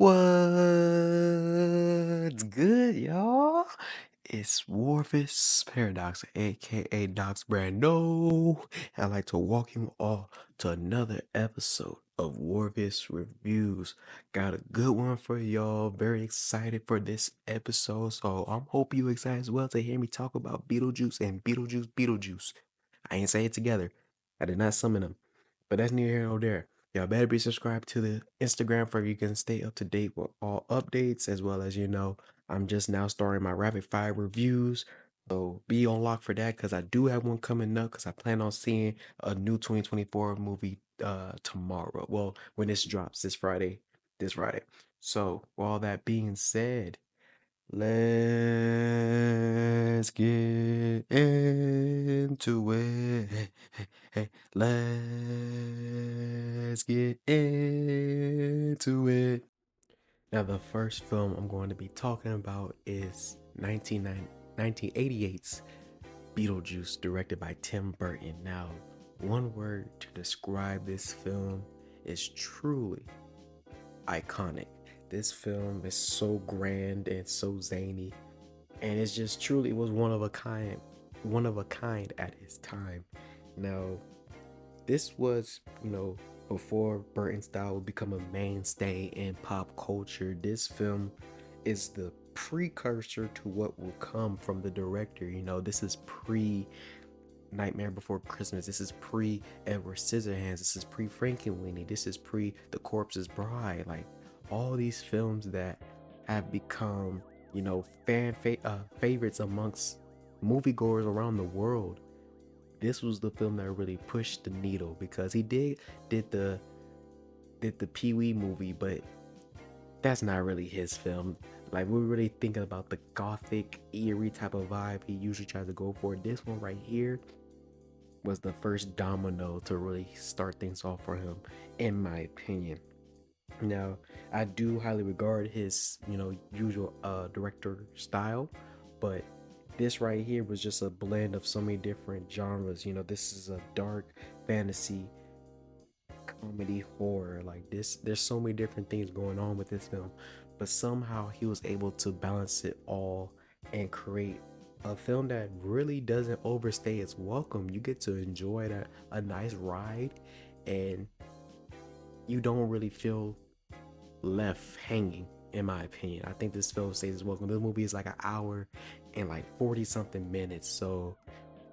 What's good, y'all? It's Rorvis Paradox, aka Docs Brando. I'd like to welcome you all to another episode of Rorvis Reviews. Got a good one for y'all. Very excited for this episode. So I'm hope you excited as well to hear me talk about Beetlejuice and Beetlejuice. I ain't say it together. I did not summon them. But that's neither here nor there. Y'all better be subscribed to the Instagram for you can stay up to date with all updates, as well as I'm just now starting my rapid fire reviews. So be on lock for that because I do have one coming up because I plan on seeing a new 2024 movie tomorrow. Well, when this drops this Friday. This Friday. So, with all that being said, let's get into it. Let's get into it. Now, the first film I'm going to be talking about is 1988's Beetlejuice, directed by Tim Burton. Now, one word to describe this film is truly iconic. This film is so grand and so zany, and it's just truly was one of a kind at its time. Now, this was, before Burton style would become a mainstay in pop culture. This film is the precursor to what will come from the director. This is pre Nightmare Before Christmas. This is pre Edward Scissorhands. This is pre Frankenweenie. This is pre The Corpse's Bride. Like all these films that have become, favorites amongst moviegoers around the world. This was the film that really pushed the needle because he did the Pee Wee movie, but that's not really his film. Like we're really thinking about the gothic, eerie type of vibe he usually tries to go for. This one right here was the first domino to really start things off for him, in my opinion. Now, I do highly regard his, usual director style, but this right here was just a blend of so many different genres. This is a dark fantasy, comedy, horror. Like this, there's so many different things going on with this film, but somehow he was able to balance it all and create a film that really doesn't overstay its welcome. You get to enjoy a nice ride, and you don't really feel left hanging, in my opinion. I think this film stays its welcome. This movie is like an hour and like 40 something minutes, so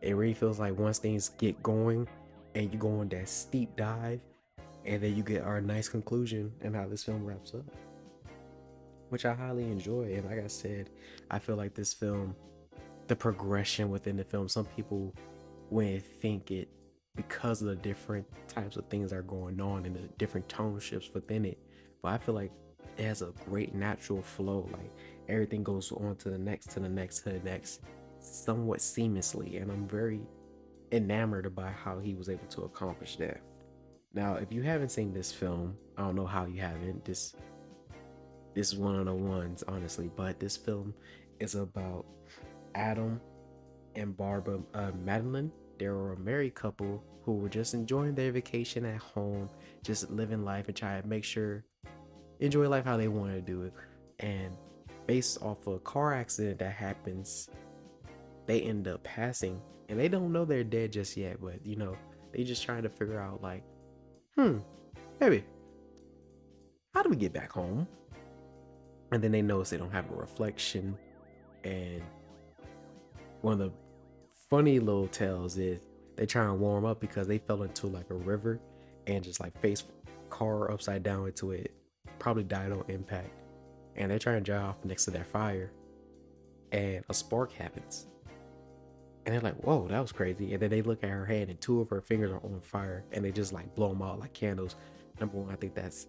it really feels like once things get going and you go on that steep dive, and then you get our nice conclusion and how this film wraps up, which I highly enjoy. And like I said, I feel like this film, the progression within the film, some people wouldn't think it because of the different types of things that are going on and the different tone shifts within it, but I feel like it has a great natural flow. Like everything goes on to the next, to the next, to the next, somewhat seamlessly, and I'm very enamored by how he was able to accomplish that. Now, if you haven't seen this film, I don't know how you haven't. This is one of the ones, honestly. But this film is about Adam and Barbara Madeline. They were a married couple who were just enjoying their vacation at home, just living life and trying to enjoy life how they wanted to do it. And based off a car accident that happens, they end up passing, and they don't know they're dead just yet. But they just trying to figure out like, baby, how do we get back home? And then they notice they don't have a reflection. And one of the funny little tales is they try and warm up because they fell into like a river and just like face car upside down into it. Probably died on impact. And they're trying to drive off next to their fire, and a spark happens. And they're like, whoa, that was crazy. And then they look at her hand and two of her fingers are on fire, and they just like blow them out like candles. Number one, I think that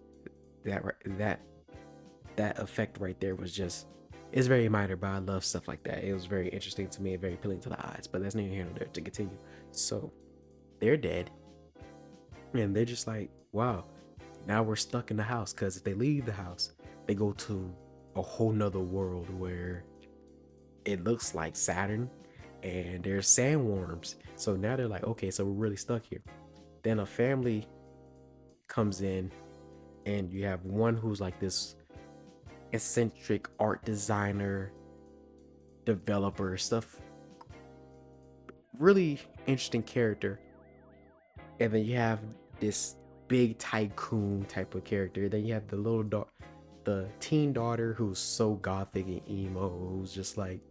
effect right there was just, it's very minor, but I love stuff like that. It was very interesting to me and very appealing to the eyes, but that's neither here nor there. To continue, so they're dead, and they're just like, wow, now we're stuck in the house, because if they leave the house, they go to a whole nother world where it looks like Saturn, and there's sandworms. So now they're like, okay, so we're really stuck here. Then a family comes in, and you have one who's like this eccentric art designer, developer stuff. Really interesting character. And then you have this big tycoon type of character. Then you have the teen daughter who's so gothic and emo, who's just like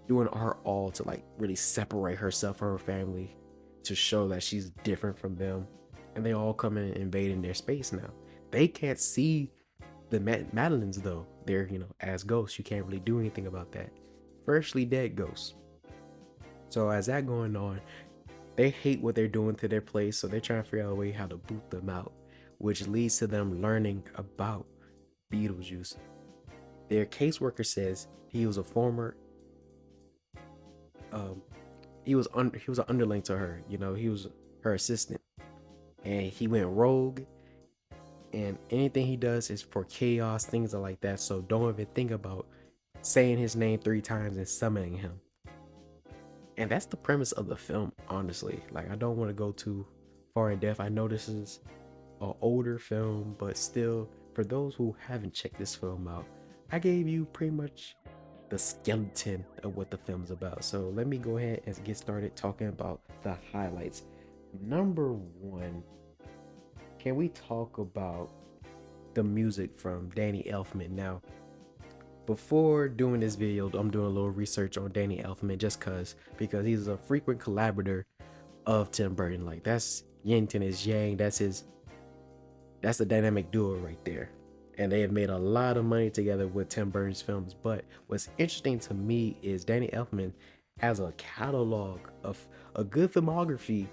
doing her all to like really separate herself from her family to show that she's different from them. And they all come in and invading their space now. They can't see the Madelyns though. They're, as ghosts. You can't really do anything about that. Freshly dead ghosts. So as that going on, they hate what they're doing to their place, so they're trying to figure out a way how to boot them out, which leads to them learning about Beetlejuice. Their caseworker says he was a former he was an underling to her. He was her assistant, and he went rogue. And anything he does is for chaos, things are like that. So don't even think about saying his name 3 times and summoning him. And that's the premise of the film, honestly. Like, I don't want to go too far in depth. I know this is an older film, but still, for those who haven't checked this film out, I gave you pretty much the skeleton of what the film's about. So let me go ahead and get started talking about the highlights. Number 1, can we talk about the music from Danny Elfman? Now, before doing this video, I'm doing a little research on Danny Elfman because he's a frequent collaborator of Tim Burton. Like, that's yin to his yang. That's the dynamic duo right there. And they have made a lot of money together with Tim Burton's films. But what's interesting to me is Danny Elfman has a catalog of a good filmography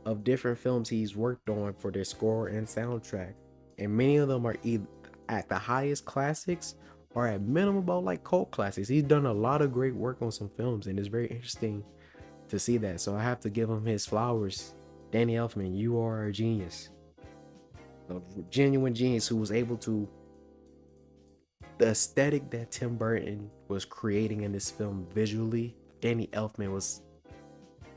of different films he's worked on for their score and soundtrack. And many of them are either at the highest classics or at minimum about like cult classics. He's done a lot of great work on some films, and it's very interesting to see that. So I have to give him his flowers. Danny Elfman, you are a genius. A genuine genius who was able to... The aesthetic that Tim Burton was creating in this film visually, Danny Elfman was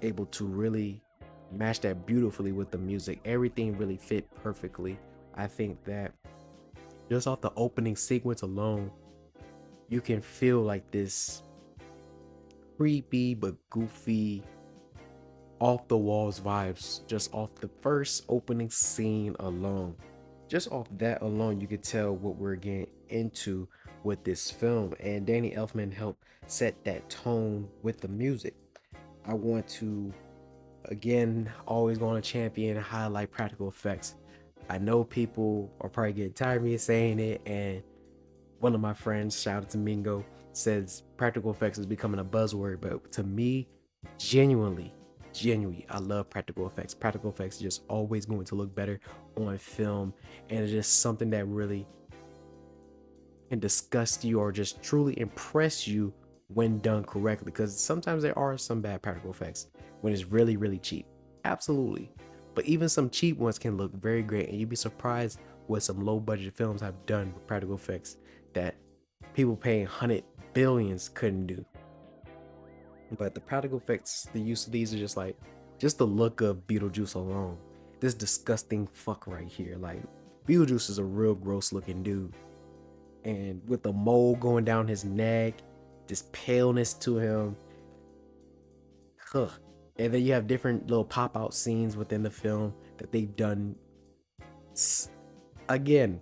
able to really match that beautifully with the music. Everything really fit perfectly. I think that just off the opening sequence alone, you can feel like this creepy but goofy, off the walls vibes just off the first opening scene alone. Just off that alone, you could tell what we're getting into with this film, and Danny Elfman helped set that tone with the music. I want to, again, always going to champion and highlight practical effects. I know people are probably getting tired of me saying it, and one of my friends, shout out to Mingo, says practical effects is becoming a buzzword, but to me, genuinely, I love practical effects. Practical effects are just always going to look better on film, and it's just something that really can disgust you or just truly impress you when done correctly, because sometimes there are some bad practical effects when it's really, really cheap. Absolutely. But even some cheap ones can look very great, and you'd be surprised what some low budget films have done with practical effects that people paying 100 billions couldn't do. But the practical effects, the use of these are just the look of Beetlejuice alone. This disgusting fuck right here. Like, Beetlejuice is a real gross looking dude. And with the mole going down his neck, this paleness to him. Ugh. And then you have different little pop out scenes within the film that they've done. Again,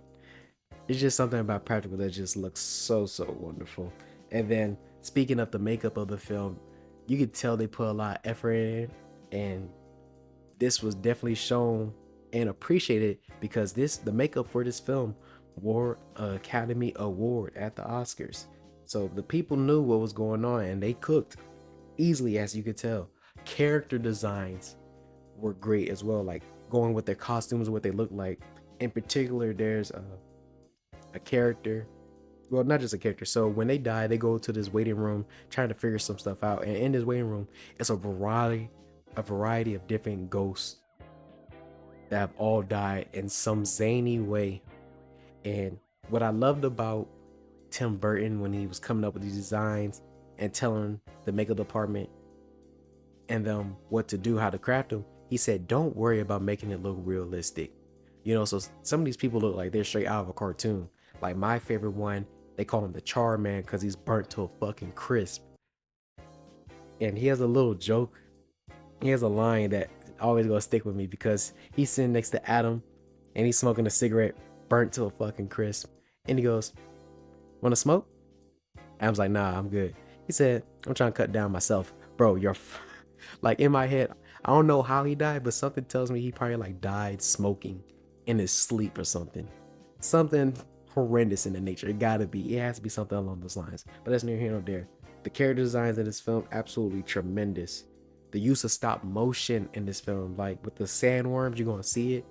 it's just something about practical that just looks so wonderful. And then speaking of the makeup of the film, you could tell they put a lot of effort in, and this was definitely shown and appreciated because the makeup for this film won an Academy Award at the Oscars. So the people knew what was going on, and they cooked easily, as you could tell. Character designs were great as well, like going with their costumes, what they look like. In particular, there's a character, well, not just a character. So when they die, they go to this waiting room trying to figure some stuff out, and in this waiting room, it's a variety of different ghosts that have all died in some zany way. And what I loved about Tim Burton when he was coming up with these designs and telling the makeup department and them what to do, how to craft them, he said, don't worry about making it look realistic. So some of these people look like they're straight out of a cartoon. Like, my favorite one They call him the Char Man because he's burnt to a fucking crisp. And he has a little joke. He has a line that always gonna stick with me because he's sitting next to Adam and he's smoking a cigarette burnt to a fucking crisp. And he goes, "Wanna smoke?" Adam's like, "Nah, I'm good." He said, "I'm trying to cut down myself." Bro, like in my head, I don't know how he died, but something tells me he probably like died smoking in his sleep or something. Something horrendous in the nature. It gotta be. It has to be something along those lines. But that's neither here nor there. The character designs in this film, absolutely tremendous. The use of stop motion in this film, like with the sandworms, you're gonna see it.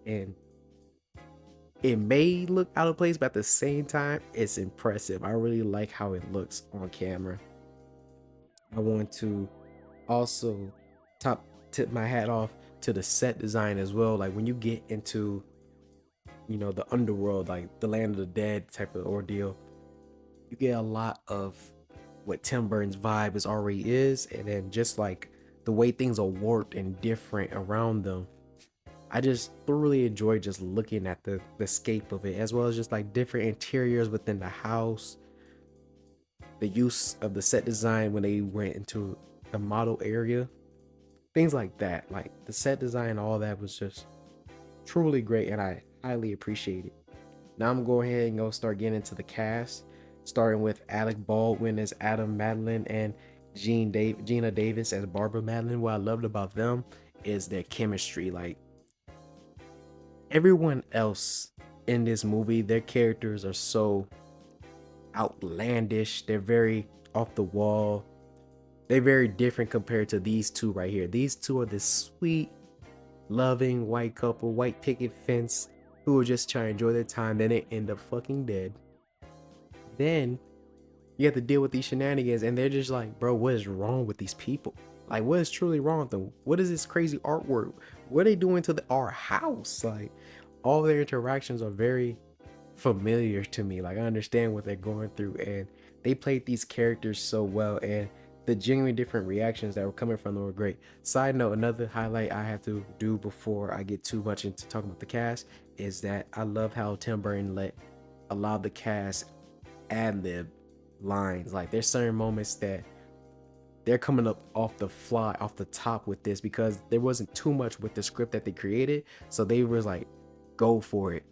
And it may look out of place, but at the same time, it's impressive. I really like how it looks on camera. I want to also top tip my hat off to the set design as well. Like when you get into, the underworld, like the land of the dead type of ordeal, you get a lot of what Tim Burton's vibe is already is, and then just like the way things are warped and different around them. I just thoroughly enjoy just looking at the scape of it, as well as just like different interiors within the house, the use of the set design when they went into the model area, things like that. Like the set design, all that was just truly great, and I highly appreciate it. Now I'm going ahead and go start getting into the cast, starting with Alec Baldwin as Adam Madeline and Gina Davis as Barbara Madeline. What I loved about them is their chemistry. Like everyone else in this movie, their characters are so outlandish. They're very off the wall. They're very different compared to these two right here. These two are this sweet, loving white couple, white picket fence, who are just trying to enjoy their time. Then they end up fucking dead. Then you have to deal with these shenanigans, and they're just like, bro, what is wrong with these people? Like, what is truly wrong with them? What is this crazy artwork? What are they doing to our house? Like, all their interactions are very familiar to me. Like, I understand what they're going through, and they played these characters so well, and the genuine different reactions that were coming from them were great. Side note, another highlight I have to do before I get too much into talking about the cast is that I love how Tim Burton allowed the cast ad lib lines. Like there's certain moments that they're coming up off the fly, off the top with this, because there wasn't too much with the script that they created, so they was like, go for it.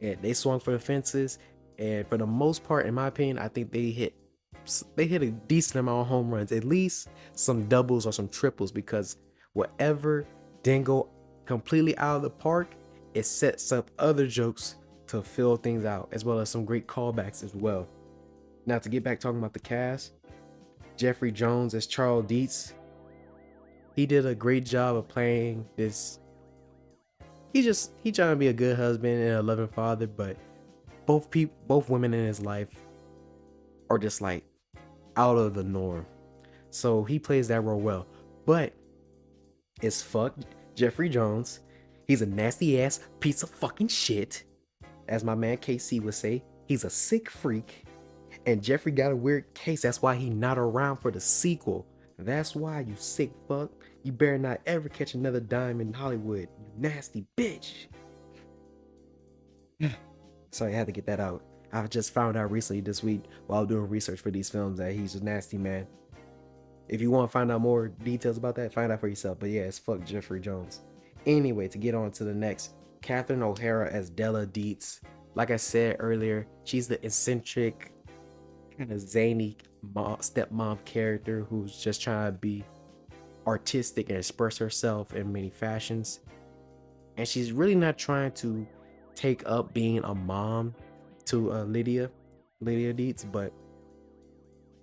And they swung for the fences, and for the most part, in my opinion, I think they hit a decent amount of home runs, at least some doubles or some triples, because whatever didn't go completely out of the park, it sets up other jokes to fill things out, as well as some great callbacks as well. Now to get back talking about the cast, Jeffrey Jones as Charles Dietz, he did a great job of playing this. He trying to be a good husband and a loving father, but both women in his life are just like out of the norm. So he plays that role well. But it's fuck Jeffrey Jones. He's a nasty ass piece of fucking shit. As my man KC would say, he's a sick freak. And Jeffrey got a weird case. That's why he not around for the sequel. That's why, you sick fuck. You better not ever catch another dime in Hollywood, you nasty bitch. Sorry, I had to get that out. I just found out recently this week while doing research for these films that he's a nasty man. If you want to find out more details about that, find out for yourself. But yeah, it's fuck Jeffrey Jones. Anyway, to get on to the next, Catherine O'Hara as Della Dietz. Like I said earlier, she's the eccentric, kind of zany stepmom character who's just trying to be artistic and express herself in many fashions. And she's really not trying to take up being a mom to Lydia Dietz, but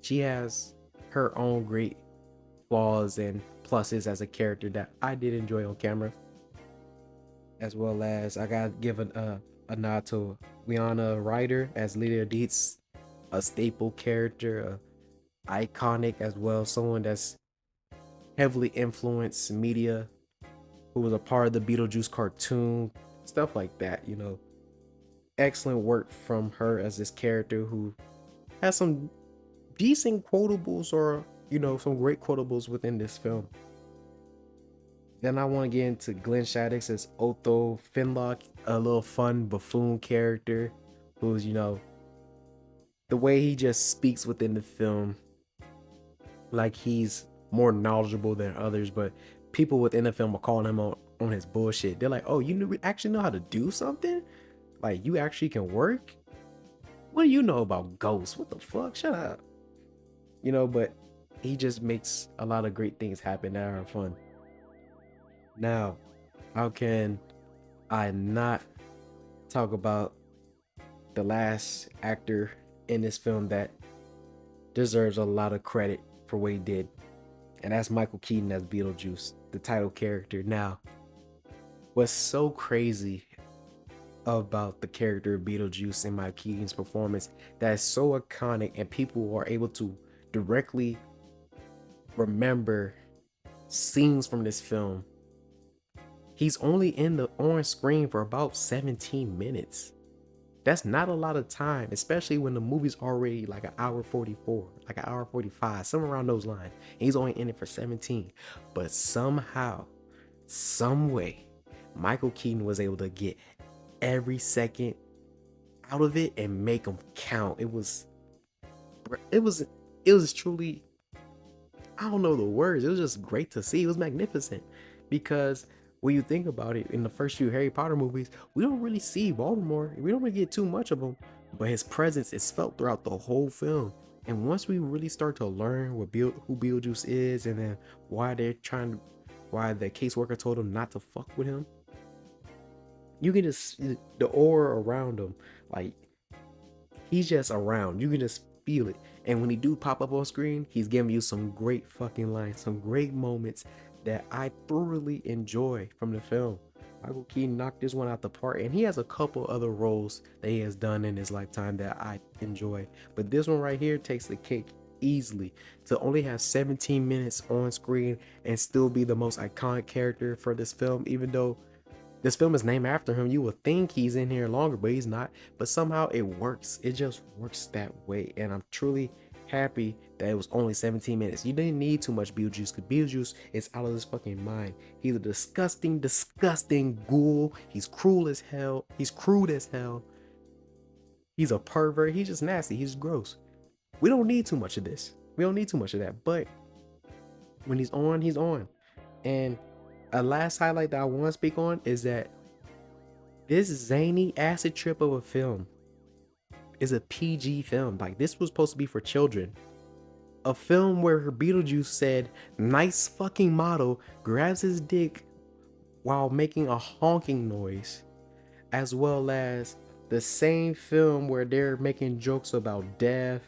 she has her own great flaws and pluses as a character that I did enjoy on camera. As well as I gotta give a nod to Winona Ryder as Lydia Dietz, a staple character, iconic as well, someone that's heavily influenced media, who was a part of the Beetlejuice cartoon, stuff like that, Excellent work from her as this character who has some decent quotables, or some great quotables within this film. Then I want to get into Glenn Shaddix as Otho Finlock, a little fun buffoon character who's the way he just speaks within the film, like he's more knowledgeable than others, but people within the film are calling him on his bullshit. They're like, oh, actually know how to do something? Like, you actually can work? What do you know about ghosts? What the fuck? Shut up. But he just makes a lot of great things happen that are fun. Now, how can I not talk about the last actor in this film that deserves a lot of credit for what he did? And that's Michael Keaton as Beetlejuice, the title character. Now, what's so crazy about the character of Beetlejuice and Michael Keaton's performance that is so iconic, and people are able to directly remember scenes from this film. He's only on screen for about 17 minutes. That's not a lot of time, especially when the movie's already like an hour 44, like an hour 45, somewhere around those lines. And he's only in it for 17. But somehow, some way, Michael Keaton was able to get every second out of it and make them count. It was truly, I don't know the words. It was just great to see. It was magnificent because when you think about it, in the first few Harry Potter movies, we don't really see Voldemort. We don't really get too much of him, but his presence is felt throughout the whole film. And once we really start to learn who Beetlejuice is, and then why the caseworker told him not to fuck with him, you can just see the aura around him. Like, he's just around. You can just feel it. And when he do pop up on screen, he's giving you some great fucking lines, some great moments that I thoroughly enjoy from the film. Michael Keaton knocked this one out the park, and he has a couple other roles that he has done in his lifetime that I enjoy. But this one right here takes the cake easily. To only have 17 minutes on screen and still be the most iconic character for this film, even though this film is named after him, you would think he's in here longer, but he's not. But somehow it works. It just works that way. And I'm truly happy that it was only 17 minutes. You didn't need too much Beetlejuice, because Beetlejuice is out of his fucking mind. He's a disgusting, disgusting ghoul. He's cruel as hell. He's crude as hell. He's a pervert. He's just nasty. He's gross. We don't need too much of this. We don't need too much of that. But when he's on, he's on. And a last highlight that I want to speak on is that this zany acid trip of a film is a PG film. Like, this was supposed to be for children. A film where Beetlejuice said, nice fucking model, grabs his dick while making a honking noise, as well as the same film where they're making jokes about death.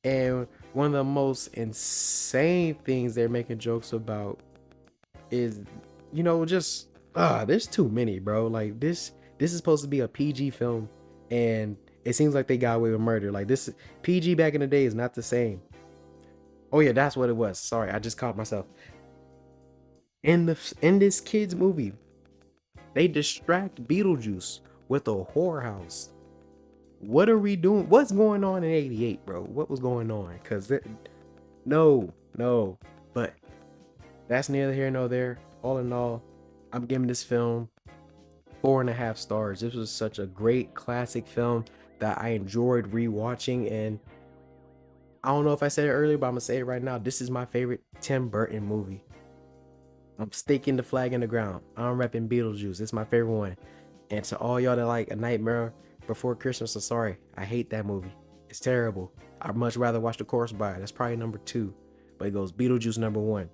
And one of the most insane things they're making jokes about is, there's too many, bro. Like, this is supposed to be a PG film, and it seems like they got away with murder. Like, this PG back in the day is not the same. Oh yeah, that's what it was. Sorry, I just caught myself. In this kids movie, they distract Beetlejuice with a whorehouse. What are we doing? What's going on in 88, bro? What was going on? No. But that's neither here nor there. All in all, I'm giving this film 4.5 stars. This was such a great classic film that I enjoyed rewatching, and I don't know if I said it earlier, but I'm gonna say it right now. This is my favorite Tim Burton movie. I'm staking the flag in the ground. I'm repping Beetlejuice. It's my favorite one. And to all y'all that like A Nightmare Before Christmas, I'm sorry. I hate that movie. It's terrible. I'd much rather watch The Corpse Bride. That's probably number 2. But it goes Beetlejuice number 1.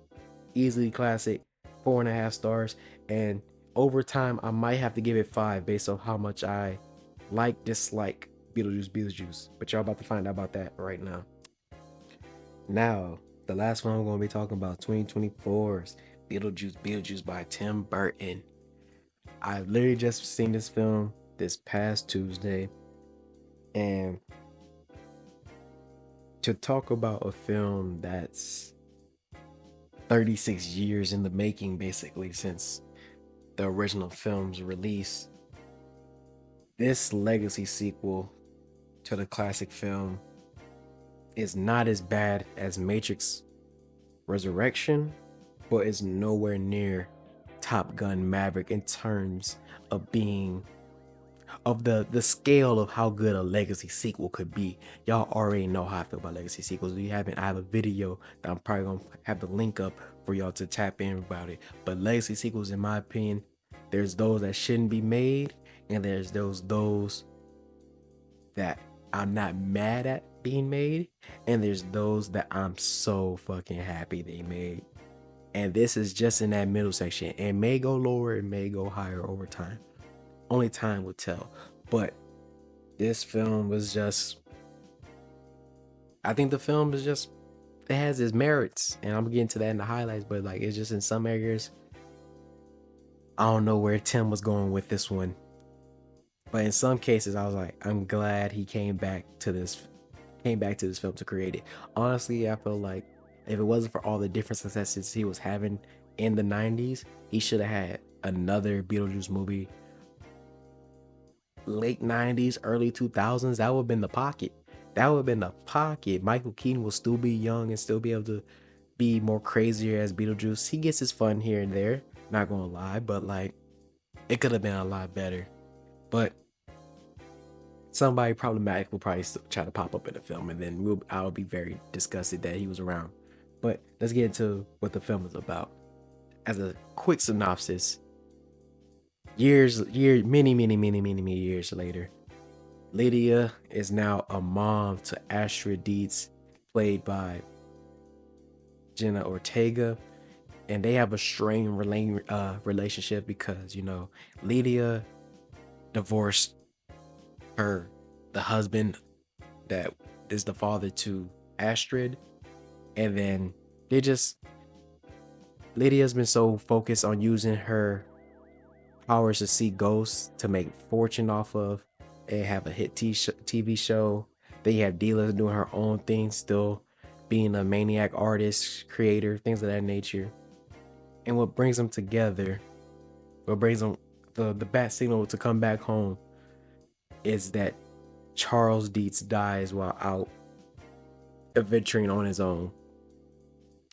Easily classic. 4.5 stars. And over time, I might have to give it 5 based on how much I dislike Beetlejuice. But y'all about to find out about that right now. Now, the last one I'm going to be talking about, 2024's Beetlejuice by Tim Burton. I literally just seen this film this past Tuesday, and to talk about a film that's 36 years in the making, basically, since the original film's release, this legacy sequel to the classic film is not as bad as Matrix Resurrection, but is nowhere near Top Gun Maverick in terms of being of the scale of how good a legacy sequel could be. Y'all already know how I feel about legacy sequels. If you haven't, I have a video that I'm probably gonna have the link up for y'all to tap in about it. But legacy sequels, in my opinion, there's those that shouldn't be made, and there's those that I'm not mad at being made, and there's those that I'm so fucking happy they made. And this is just in that middle section. It may go lower, it may go higher over time. Only time will tell. But this film was just, I think the film is just, it has its merits, and I'm getting to that in the highlights. But like, it's just in some areas, I don't know where Tim was going with this one. But in some cases, I was like, I'm glad he came back to this film to create it. Honestly, I feel like if it wasn't for all the different successes he was having in the 90s, he should have had another Beetlejuice movie late 90s, early 2000s. That would have been the pocket. That would have been the pocket. Michael Keaton will still be young and still be able to be more crazier as Beetlejuice. He gets his fun here and there, not gonna lie, but like, it could have been a lot better. But somebody problematic will probably still try to pop up in the film, and then I'll be very disgusted that he was around. But let's get into what the film is about. As a quick synopsis, many years later, Lydia is now a mom to Astrid Dietz, played by Jenna Ortega, and they have a strained relationship because, you know, Lydia divorced the husband that is the father to Astrid, and then Lydia's been so focused on using her powers to see ghosts to make fortune off of. They have a hit TV show. They have Deela doing her own thing, still being a maniac artist, creator, things of that nature. And what brings them together, what brings them the bat signal to come back home, is that Charles Dietz dies while out adventuring on his own.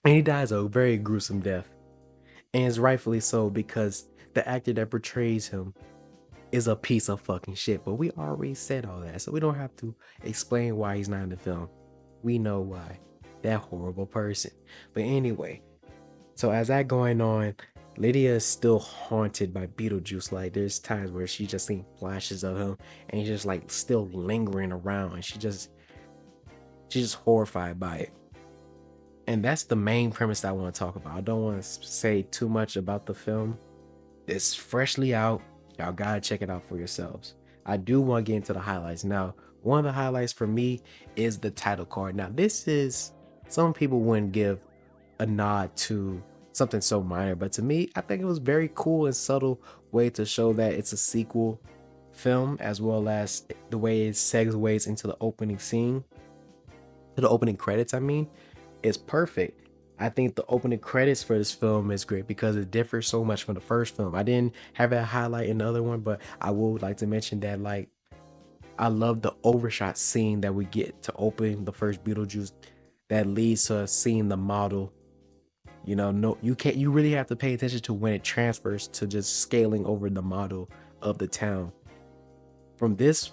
And he dies a very gruesome death. And it's rightfully so, because the actor that portrays him is a piece of fucking shit. But we already said all that, so we don't have to explain why he's not in the film. We know why. That horrible person. But anyway, so as that going on, Lydia is still haunted by Beetlejuice. Like, there's times where she just sees flashes of him, and he's just like still lingering around, and she's just horrified by it. And that's the main premise that I want to talk about. I don't want to say too much about the film. It's freshly out. Y'all gotta check it out for yourselves. I do want to get into the highlights. Now, one of the highlights for me is the title card. Now, this is, some people wouldn't give a nod to something so minor, but to me, I think it was very cool and subtle way to show that it's a sequel film, as well as the way it segues into the opening scene, to the opening credits. I mean, it's perfect. I think the opening credits for this film is great because it differs so much from the first film. I didn't have that highlight in the other one, but I would like to mention that, like, I love the overshot scene that we get to open the first Beetlejuice that leads to us seeing the model. You know, no, you really have to pay attention to when it transfers to just scaling over the model of the town. From this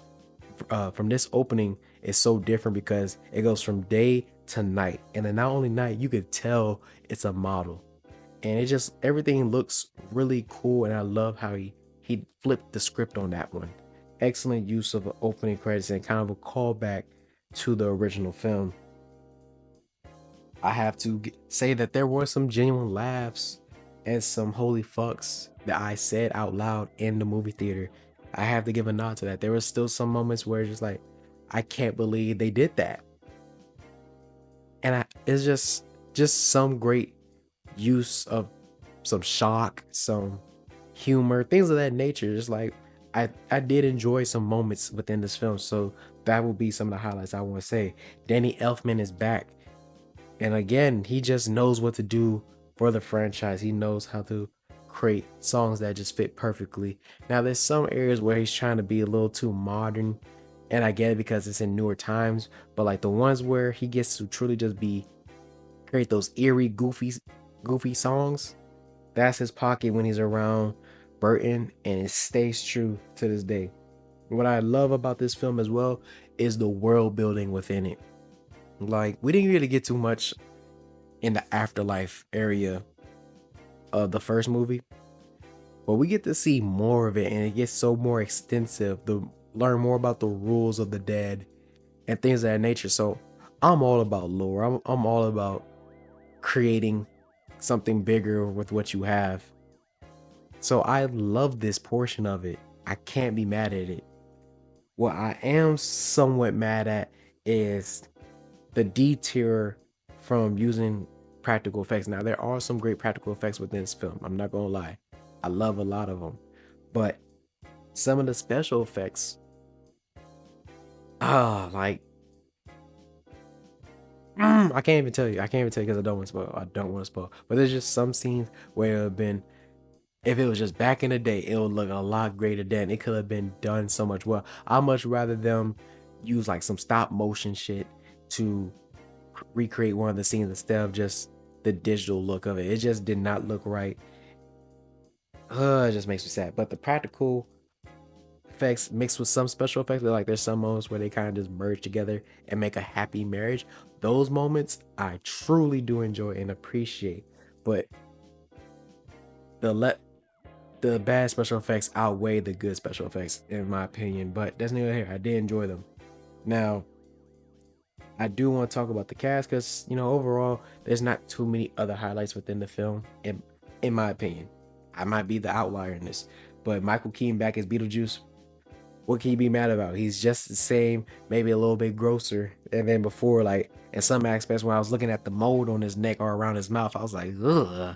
opening, is so different because it goes from day to night, and then not only night, you could tell it's a model, and it just, everything looks really cool. And I love how he flipped the script on that one. Excellent use of opening credits and kind of a callback to the original film. I have to say that there were some genuine laughs and some holy fucks that I said out loud in the movie theater. I have to give a nod to that. There were still some moments where it's just like, I can't believe they did that. And it's just some great use of some shock, some humor, things of that nature. Just like, I did enjoy some moments within this film. So that will be some of the highlights I want to say. Danny Elfman is back. And again, he just knows what to do for the franchise. He knows how to create songs that just fit perfectly. Now, there's some areas where he's trying to be a little too modern, and I get it because it's in newer times, but like the ones where he gets to truly just create those eerie, goofy songs, that's his pocket when he's around Burton, and it stays true to this day. What I love about this film as well is the world building within it. Like, we didn't really get too much in the afterlife area of the first movie, but we get to see more of it, and it gets so more extensive to learn more about the rules of the dead and things of that nature. So I'm all about lore. I'm all about creating something bigger with what you have. So I love this portion of it. I can't be mad at it. What I am somewhat mad at is the detour from using practical effects. Now, there are some great practical effects within this film. I'm not gonna lie. I love a lot of them. But some of the special effects, like, I can't even tell you. I can't even tell you because I don't want to spoil. I don't want to spoil. But there's just some scenes where it would have been, if it was just back in the day, it would look a lot greater then. It could have been done so much well. I'd much rather them use like some stop motion shit to recreate one of the scenes instead of just the digital look of it. It just did not look right. It just makes me sad. But the practical effects mixed with some special effects, like there's some moments where they kind of just merge together and make a happy marriage. Those moments I truly do enjoy and appreciate. But the let the bad special effects outweigh the good special effects in my opinion. But that's neither here. I did enjoy them. Now, I do want to talk about the cast because, overall, there's not too many other highlights within the film, in my opinion. I might be the outlier in this, but Michael Keaton back as Beetlejuice, what can you be mad about? He's just the same, maybe a little bit grosser. And then before, like, in some aspects, when I was looking at the mold on his neck or around his mouth, I was like, ugh,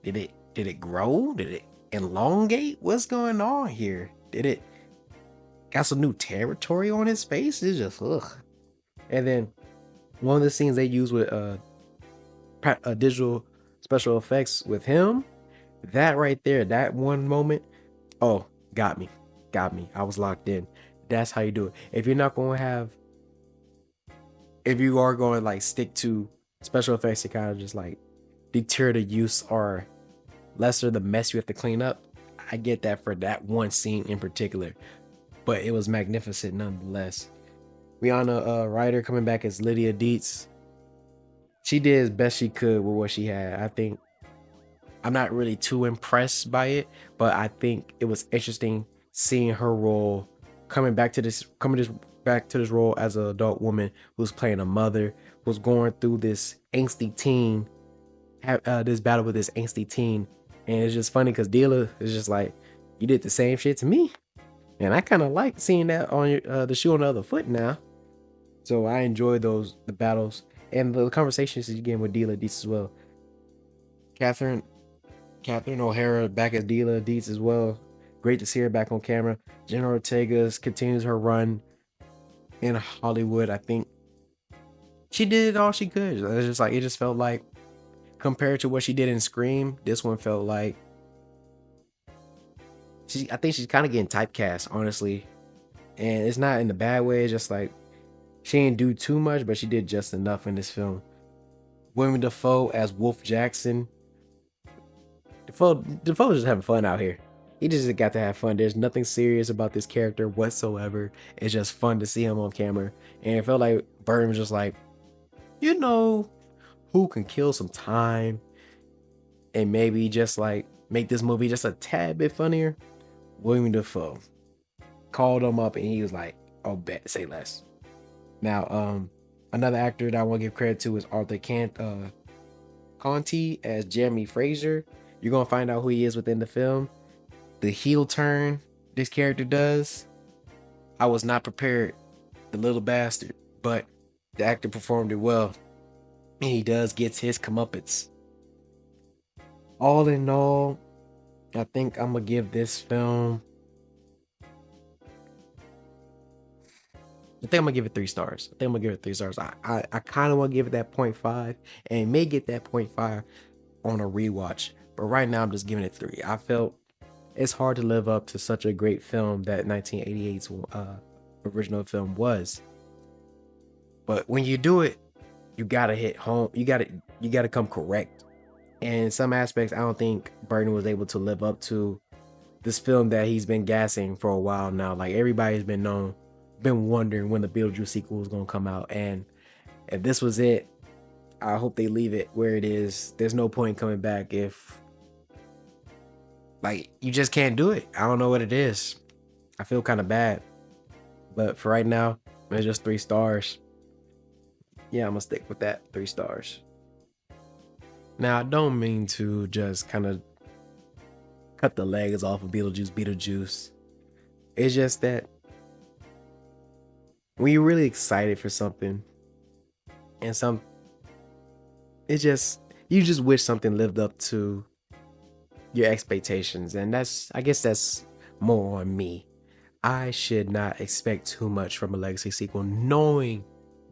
did it grow? Did it elongate? What's going on here? Did it got some new territory on his face? It's just, ugh. And then one of the scenes they use with digital special effects with him, that right there, that one moment, oh, got me. I was locked in. That's how you do it. If you are going to like stick to special effects to kind of just like deter the use or lesser the mess you have to clean up, I get that for that one scene in particular. But it was magnificent nonetheless. Winona Ryder coming back as Lydia Dietz. She did as best she could with what she had. I think I'm not really too impressed by it, but I think it was interesting seeing her role coming back to this role as an adult woman who's playing a mother, who's going through this angsty teen, this battle with this angsty teen, and it's just funny because Dealer is just like, you did the same shit to me, and I kind of like seeing that on the shoe on the other foot now. So I enjoy the battles and the conversations you get with Dealer Deets as well. Catherine O'Hara back as Dealer Deets as well. Great to see her back on camera. Jenna Ortega continues her run in Hollywood. I think she did all she could. It just felt like, compared to what she did in Scream, this one felt like I think she's kind of getting typecast, honestly. And it's not in a bad way. It's just like she didn't do too much, but she did just enough in this film. William Dafoe as Wolf Jackson. Dafoe's just having fun out here. He just got to have fun. There's nothing serious about this character whatsoever. It's just fun to see him on camera. And it felt like Burton was just like, who can kill some time and maybe just like make this movie just a tad bit funnier? William Dafoe. Called him up and he was like, oh, bet, say less. Now, another actor that I want to give credit to is Arthur Conti as Jeremy Fraser. You're going to find out who he is within the film. The heel turn this character does, I was not prepared, the little bastard, but the actor performed it well. And he does gets his comeuppance. All in all, I think I'm going to give this film, I think I'm gonna give it 3 stars. I kind of want to give it that 0.5 and may get that 0.5 on a rewatch. But right now I'm just giving it 3. I felt it's hard to live up to such a great film that 1988's original film was. But when you do it, you gotta hit home. You gotta come correct. And in some aspects, I don't think Burton was able to live up to this film that he's been gassing for a while now. Like everybody's been wondering when the Beetlejuice sequel was gonna come out, and if this was it, I hope they leave it where it is. There's no point coming back if like you just can't do it. I don't know what it is. I feel kind of bad, but for right now, it's just 3 stars. Yeah, I'm gonna stick with that 3 stars. Now I don't mean to just kind of cut the legs off of Beetlejuice. It's just that when you're really excited for something and it's just you just wish something lived up to your expectations, and I guess that's more on me. I should not expect too much from a legacy sequel, knowing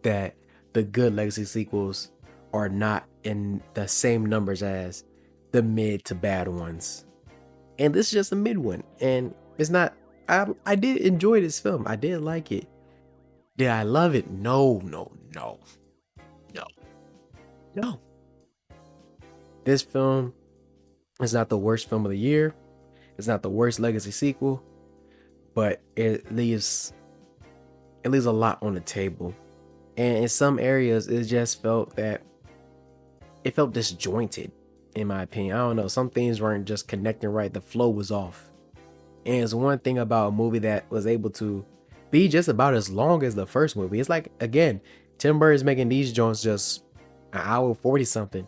that the good legacy sequels are not in the same numbers as the mid to bad ones. And this is just a mid one, and it's not. I did enjoy this film. I did like it. Did I love it? No, no, no, no, no. This film is not the worst film of the year. It's not the worst legacy sequel, but it leaves a lot on the table. And in some areas, it just felt that it felt disjointed, in my opinion. I don't know. Some things weren't just connecting right. The flow was off. And it's one thing about a movie that was able to be just about as long as the first movie. It's like, again, Tim Burton's making these joints just an hour 40 something.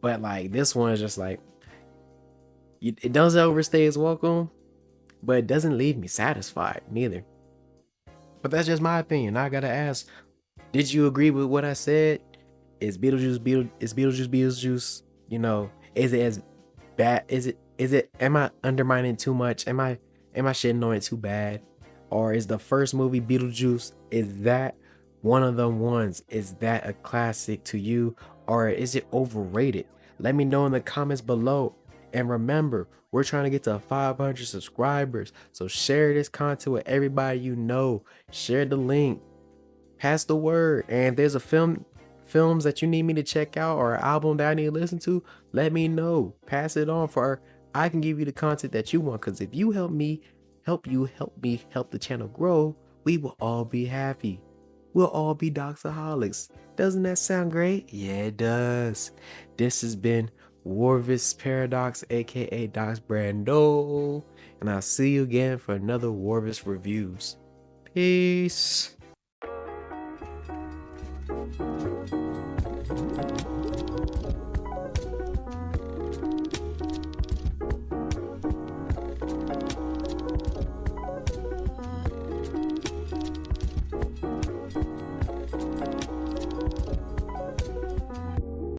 But like this one is just like, it doesn't overstay its welcome, but it doesn't leave me satisfied neither. But that's just my opinion. I gotta ask, did you agree with what I said? Is Beetlejuice? You know, is it as bad? Is it am I undermining too much? Am I shitting on it too bad? Or is the first movie Beetlejuice, is that one of the ones? Is that a classic to you? Or is it overrated? Let me know in the comments below. And remember, we're trying to get to 500 subscribers. So share this content with everybody you know. Share the link. Pass the word. And if there's a films that you need me to check out or an album that I need to listen to, let me know. Pass it on for I can give you the content that you want. Because if you help me help the channel grow, we will all be happy. We'll all be Doxaholics. Doesn't that sound great? Yeah, it does. This has been Rorvis Paradox, aka Dox Brando, and I'll see you again for another Rorvis Reviews. Peace.